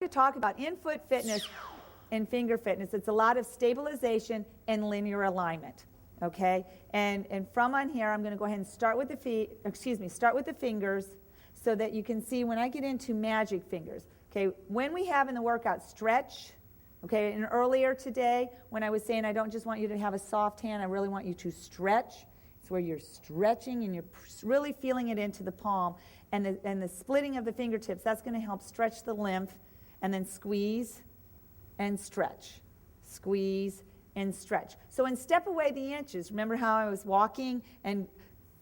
to talk about in foot fitness and finger fitness. It's a lot of stabilization and linear alignment, okay? And from on here, I'm going to go ahead and start with start with the fingers so that you can see when I get into magic fingers. Okay, when we have in the workout stretch, okay, and earlier today when I was saying I don't just want you to have a soft hand, I really want you to stretch. It's where you're stretching and you're really feeling it into the palm. And the splitting of the fingertips, that's going to help stretch the lymph. And then squeeze and stretch. Squeeze and stretch. So in step away the inches, remember how I was walking and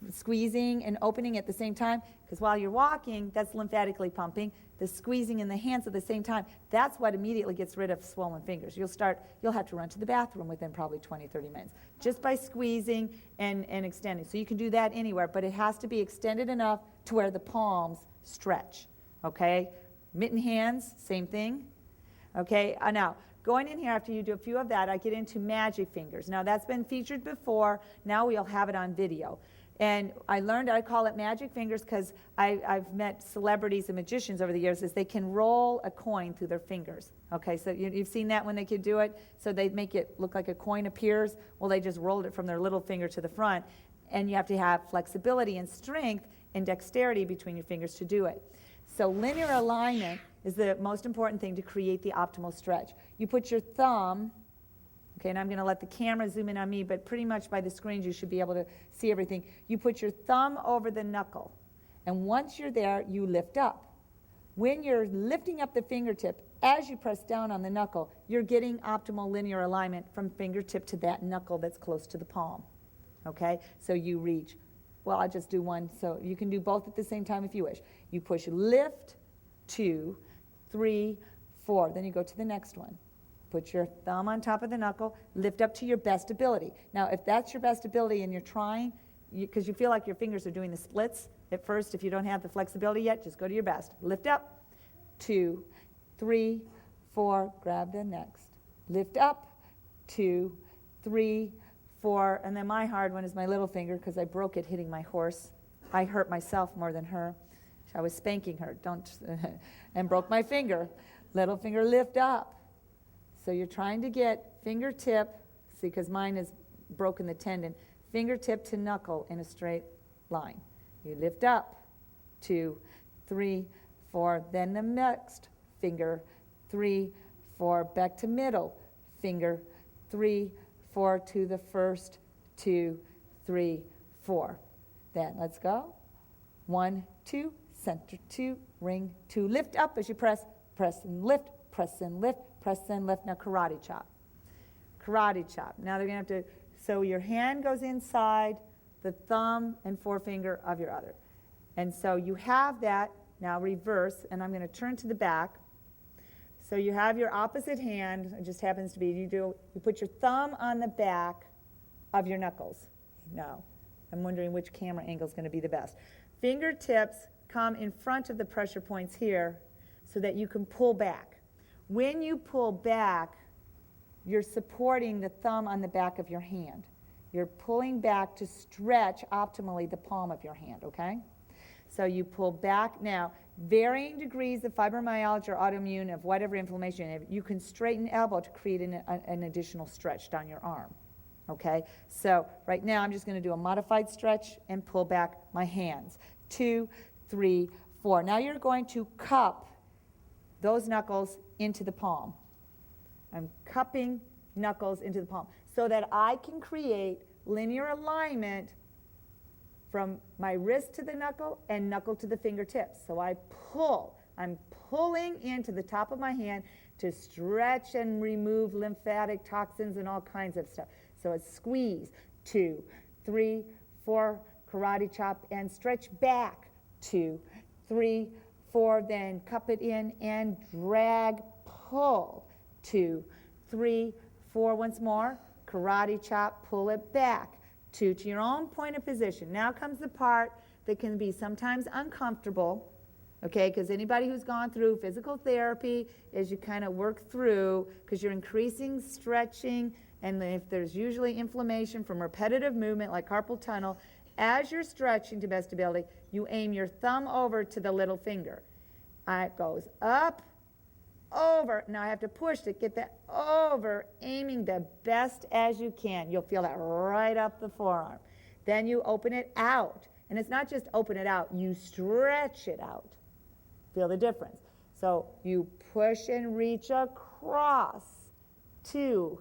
squeezing and opening at the same time? Because while you're walking, that's lymphatically pumping. The squeezing in the hands at the same time, that's what immediately gets rid of swollen fingers. You'll have to run to the bathroom within probably 20, 30 minutes just by squeezing and extending. So you can do that anywhere, but it has to be extended enough to where the palms stretch, okay? Mitten hands, same thing. Okay, now going in here after you do a few of that, I get into magic fingers. Now that's been featured before. Now we'll have it on video. And I learned I call it magic fingers because I've met celebrities and magicians over the years is they can roll a coin through their fingers. Okay, so you've seen that when they could do it. So they make it look like a coin appears. Well, they just rolled it from their little finger to the front. And you have to have flexibility and strength and dexterity between your fingers to do it. So linear alignment is the most important thing to create the optimal stretch. You put your thumb, okay, and I'm going to let the camera zoom in on me, but pretty much by the screens you should be able to see everything. You put your thumb over the knuckle, and once you're there, you lift up. When you're lifting up the fingertip, as you press down on the knuckle, you're getting optimal linear alignment from fingertip to that knuckle that's close to the palm, okay? So you reach. Well, I'll just do one, so you can do both at the same time if you wish. You push lift, 2, 3, 4. Then you go to the next one. Put your thumb on top of the knuckle, lift up to your best ability. Now, if that's your best ability and you're trying, because you feel like your fingers are doing the splits at first, if you don't have the flexibility yet, just go to your best. Lift up, 2, 3, 4. Grab the next. Lift up, 2, 3, 4, and then my hard one is my little finger because I broke it hitting my horse. I hurt myself more than her. I was spanking her, and broke my finger. Little finger lift up. So you're trying to get fingertip, see, because mine has broken the tendon, fingertip to knuckle in a straight line. You lift up, 2, 3, 4, then the next finger, 3, 4, back to middle, finger, 3, 4 to the first, 2, 3, 4. Then let's go. 1, 2, center 2, ring 2. Lift up as you press, press and lift, press and lift, press and lift. Now karate chop. Karate chop. Now they're going to have to, so your hand goes inside the thumb and forefinger of your other. And so you have that, now reverse, and I'm going to turn to the back. So you have your opposite hand, it just happens to be, you put your thumb on the back of your knuckles. No, I'm wondering which camera angle is going to be the best. Fingertips come in front of the pressure points here so that you can pull back. When you pull back, you're supporting the thumb on the back of your hand. You're pulling back to stretch optimally the palm of your hand, okay? So you pull back. Now, varying degrees of fibromyalgia or autoimmune of whatever inflammation you have, you can straighten elbow to create an additional stretch down your arm. Okay? So right now I'm just going to do a modified stretch and pull back my hands. 2, 3, 4. Now you're going to cup those knuckles into the palm. I'm cupping knuckles into the palm so that I can create linear alignment from my wrist to the knuckle and knuckle to the fingertips. So I pull. I'm pulling into the top of my hand to stretch and remove lymphatic toxins and all kinds of stuff. So it's squeeze, 2, 3, 4, karate chop, and stretch back, 2, 3, 4, then cup it in and drag, pull, 2, 3, 4, once more, karate chop, pull it back, 2, to your own point of position. Now comes the part that can be sometimes uncomfortable, okay, because anybody who's gone through physical therapy, as you kind of work through, because you're increasing stretching, and if there's usually inflammation from repetitive movement like carpal tunnel, as you're stretching to best ability, you aim your thumb over to the little finger. It goes up, over. Now I have to push to get that over, aiming the best as you can. You'll feel that right up the forearm. Then you open it out. And it's not just open it out, you stretch it out. Feel the difference. So you push and reach across. 2.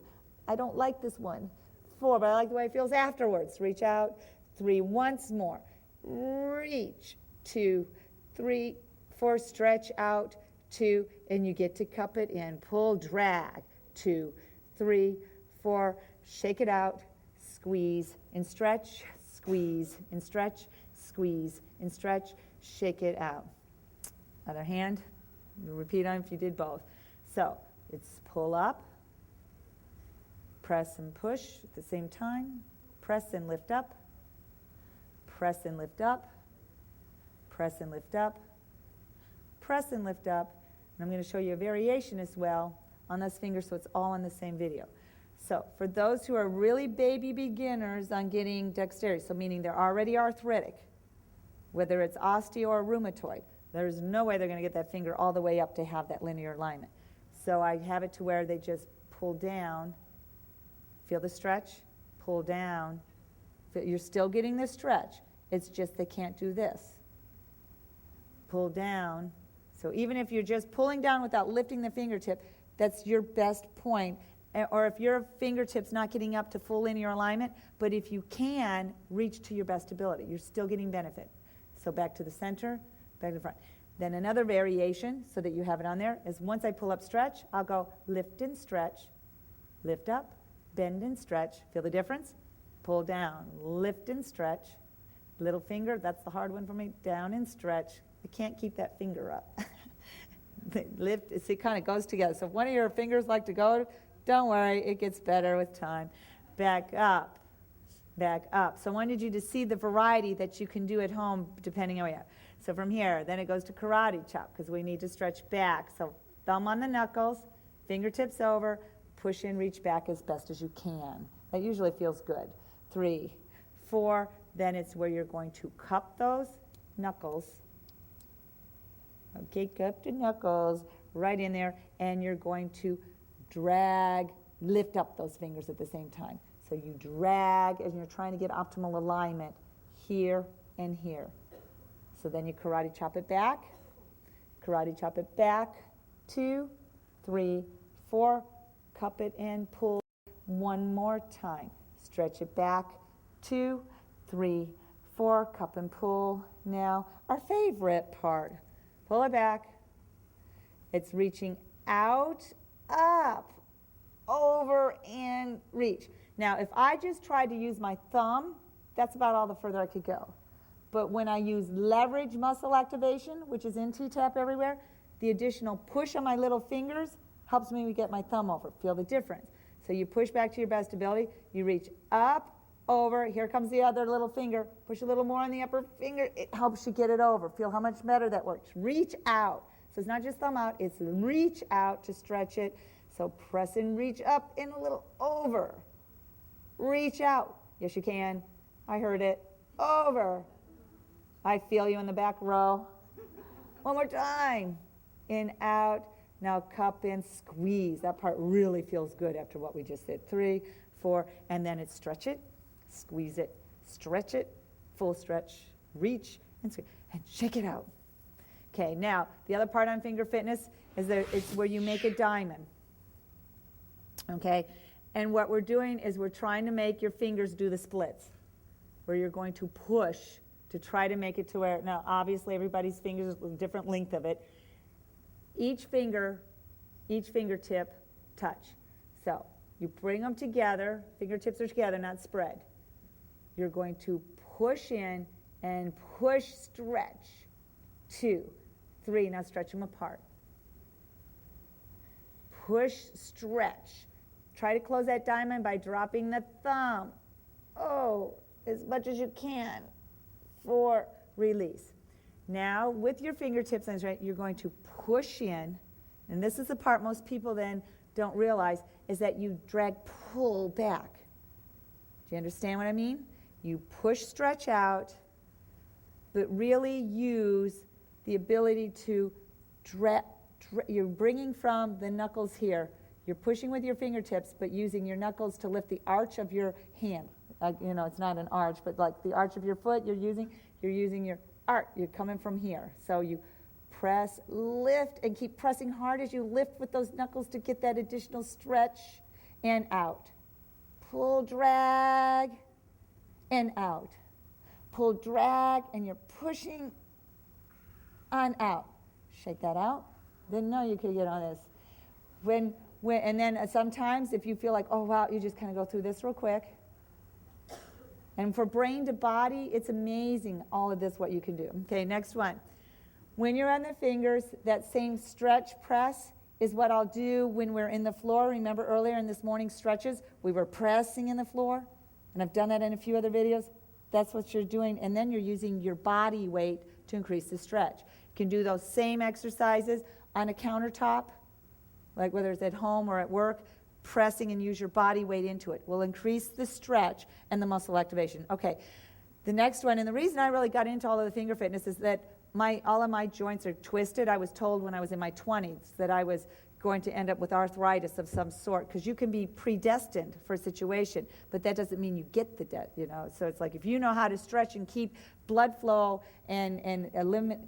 I don't like this one. 4, but I like the way it feels afterwards. Reach out. 3, once more. Reach. 2, 3, 4, stretch out. 2, and you get to cup it in. Pull, drag. 2, 3, 4, shake it out. Squeeze and stretch. Squeeze and stretch. Squeeze and stretch. Shake it out. Other hand. Repeat on if you did both. So it's pull up, press and push at the same time, press and lift up, press and lift up, press and lift up, press and lift up. And I'm going to show you a variation as well on those fingers so it's all in the same video. So for those who are really baby beginners on getting dexterity, so meaning they're already arthritic, whether it's osteo or rheumatoid, there's no way they're going to get that finger all the way up to have that linear alignment. So I have it to where they just pull down, feel the stretch, pull down. You're still getting the stretch. It's just they can't do this. Pull down. So even if you're just pulling down without lifting the fingertip, that's your best point. Or if your fingertip's not getting up to full linear alignment, but if you can, reach to your best ability. You're still getting benefit. So back to the center, back to the front. Then another variation, so that you have it on there, is once I pull up stretch, I'll go lift and stretch, lift up, bend and stretch. Feel the difference? Pull down, lift and stretch. Little finger, that's the hard one for me, down and stretch. I can't keep that finger up. Lift, it kind of goes together. So if one of your fingers like to go, don't worry, it gets better with time. Back up, back up. So I wanted you to see the variety that you can do at home depending on where you are. So from here, then it goes to karate chop because we need to stretch back. So thumb on the knuckles, fingertips over, push in, reach back as best as you can. That usually feels good. 3, 4, then it's where you're going to cup those knuckles. Okay, cup the knuckles right in there, and you're going to drag, lift up those fingers at the same time. So you drag as you're trying to get optimal alignment here and here. So then you karate chop it back, 2, 3, 4, cup it and pull one more time. Stretch it back, 2, 3, 4, cup and pull. Now, our favorite part, pull it back. It's reaching out, up, over, and reach. Now, if I just tried to use my thumb, that's about all the further I could go. But when I use leverage muscle activation, which is in T-Tapp everywhere, the additional push on my little fingers helps me get my thumb over. Feel the difference. So you push back to your best ability. You reach up, over. Here comes the other little finger. Push a little more on the upper finger. It helps you get it over. Feel how much better that works. Reach out. So it's not just thumb out. It's reach out to stretch it. So press and reach up and a little over. Reach out. Yes, you can. I heard it. Over. I feel you in the back row. One more time. In, out. Now cup in, squeeze. That part really feels good after what we just did. 3, 4, and then it's stretch it, squeeze it, stretch it, full stretch, reach, and shake it out. Okay, now the other part on finger fitness is that it's where you make a diamond. Okay, and what we're doing is we're trying to make your fingers do the splits, where you're going to push to try to make it to where, now obviously everybody's fingers is a different length of it. Each fingertip touch. So you bring them together, fingertips are together, not spread. You're going to push in and push, stretch. 2, 3, now stretch them apart. Push, stretch. Try to close that diamond by dropping the thumb. Oh, as much as you can. 4, release. Now, with your fingertips, you're going to push in, and this is the part most people then don't realize, is that you drag, pull back. Do you understand what I mean? You push, stretch out, but really use the ability to you're bringing from the knuckles here. You're pushing with your fingertips, but using your knuckles to lift the arch of your hand. You know, it's not an arch, but like the arch of your foot you're using your arch. You're coming from here. So you press, lift, and keep pressing hard as you lift with those knuckles to get that additional stretch, and out. Pull, drag, and out. Pull, drag, and you're pushing on out. Shake that out. Didn't know you could get on this. And then sometimes if you feel like, oh wow, you just kind of go through this real quick. And for brain to body, it's amazing all of this, what you can do. Okay, next one. When you're on the fingers, that same stretch press is what I'll do when we're in the floor. Remember earlier in this morning stretches, we were pressing in the floor? And I've done that in a few other videos. That's what you're doing. And then you're using your body weight to increase the stretch. You can do those same exercises on a countertop, like whether it's at home or at work. Pressing and use your body weight into it will increase the stretch and the muscle activation. Okay, the next one, and the reason I really got into all of the finger fitness is that all of my joints are twisted. I was told when I was in my 20s that I was going to end up with arthritis of some sort, because you can be predestined for a situation, but that doesn't mean you get the so it's like if you know how to stretch and keep blood flow and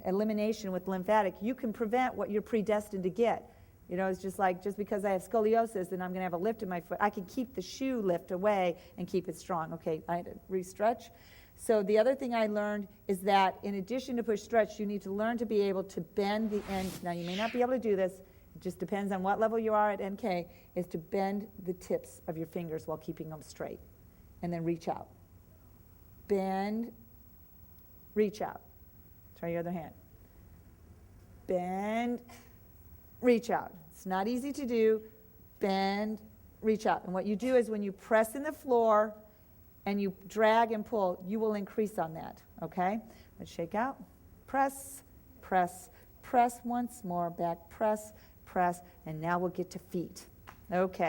elimination with lymphatic, you can prevent what you're predestined to get. You know, it's just like, just because I have scoliosis and I'm going to have a lift in my foot, I can keep the shoe lift away and keep it strong. Okay, I had to re-stretch. So the other thing I learned is that in addition to push stretch, you need to learn to be able to bend the end. Now, you may not be able to do this. It just depends on what level you are at NK, is to bend the tips of your fingers while keeping them straight. And then reach out. Bend, reach out. Try your other hand. Bend, reach out. It's not easy to do. Bend, reach out. And what you do is when you press in the floor and you drag and pull, you will increase on that, okay? Let's shake out. Press, press, press once more. Back, press, press. And now we'll get to feet. Okay.